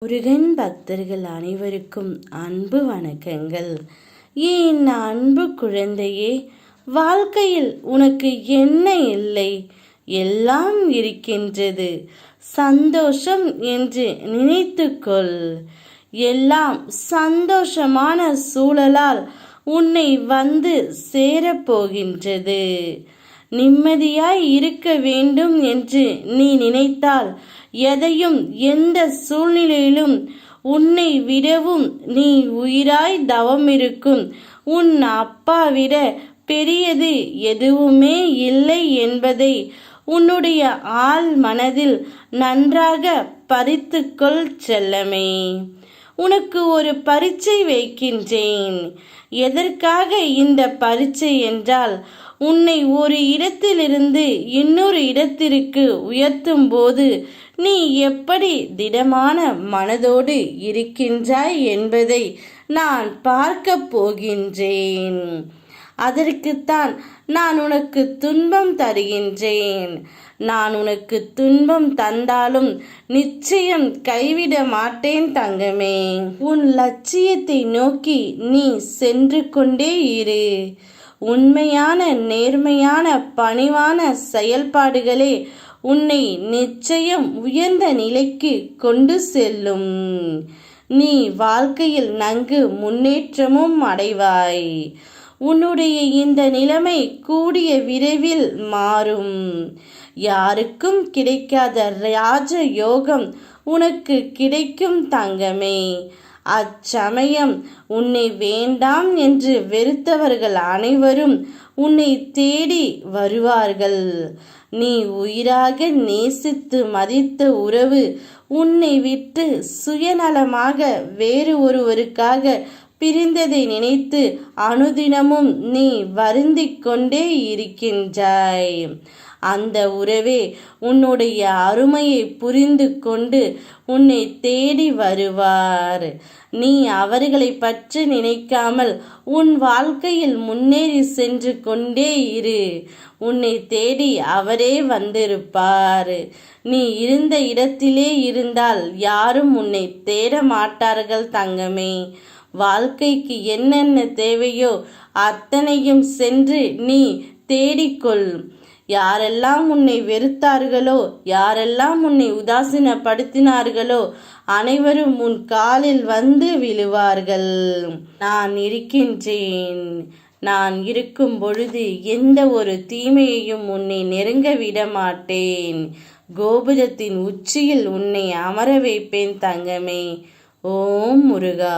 முருகன் பக்தர்கள் அனைவருக்கும் அன்பு வணக்கங்கள். என் அன்பு குழந்தையே, வாழ்க்கையில் உனக்கு என்ன இல்லை? எல்லாம் இருக்கின்றது. சந்தோஷம் என்று நினைத்துக்கொள். எல்லாம் சந்தோஷமான சூழலால் உன்னை வந்து சேரப்போகின்றது. நிம்மதியாய் இருக்க வேண்டும் என்று நீ நினைத்தால் எதையும் எந்த சூழ்நிலையிலும் உன்னை விடவும் நீ உயிராய் தவமிருக்கும் உன் அப்பா விட பெரியது எதுவுமே இல்லை என்பதை உன்னுடைய ஆழ் மனதில் நன்றாக பதித்துக்கொள் செல்லமே. உனக்கு ஒரு பரீட்சை வைக்கின்றேன். எதற்காக இந்த பரீட்சை என்றால், உன்னை ஒரு இடத்திலிருந்து இன்னொரு இடத்திற்கு உயர்த்தும் போது நீ எப்படி திடமான மனதோடு இருக்கின்றாய் என்பதை நான் பார்க்க போகின்றேன். அதற்குத்தான் நான் உனக்கு துன்பம் தருகின்றேன். நான் உனக்கு துன்பம் தந்தாலும் நிச்சயம் கைவிட மாட்டேன் தங்கமே. உன் லட்சியத்தை நோக்கி நீ சென்று கொண்டே இரு. உண்மையான நேர்மையான பணிவான செயல்பாடுகளே உன்னை நிச்சயம் உயர்ந்த நிலைக்கு கொண்டு செல்லும். நீ வாழ்க்கையில் நன்கு முன்னேற்றமும் அடைவாய். உன்னுடைய இந்த நிலைமை கூடிய விரைவில் மாறும். யாருக்கும் கிடைக்காத ராஜ யோகம் உனக்கு கிடைக்கும் தங்கமே. அச்சமயம் உன்னை வேண்டாம் என்று வெறுத்தவர்கள் அனைவரும் உன்னை தேடி வருவார்கள். நீ உயிராக நேசித்து மதித்த உறவு உன்னை விட்டு சுயநலமாக வேறு ஒருவருக்காக பிரிந்ததை நினைத்து அனுதினமும் நீ வருந்திக் கொண்டே இருக்கின்றாய். அந்த உறவே உன்னுடைய அருமையை புரிந்து கொண்டு உன்னை தேடி வருவார். நீ அவர்களை பற்றி நினைக்காமல் உன் வாழ்க்கையில் முன்னேறி சென்று கொண்டே இரு. உன்னை தேடி அவரே வந்திருப்பார். நீ இருந்த இடத்திலே இருந்தால் யாரும் உன்னை தேட மாட்டார்கள் தங்கமே. வாழ்க்கைக்கு என்னென்ன தேவையோ அத்தனையும் சென்று நீ தேடிக்கொள். யாரெல்லாம் உன்னை வெறுத்தார்களோ, யாரெல்லாம் உன்னை உதாசீனப்படுத்தினார்களோ அனைவரும் உன் காலில் வந்து விழுவார்கள். நான் இருக்கின்றேன். நான் இருக்கும் பொழுது எந்த ஒரு தீமையையும் உன்னை நெருங்க விட மாட்டேன். கோபுரத்தின் உச்சியில் உன்னை அமர வைப்பேன் தங்கமே. ஓம் முருகா.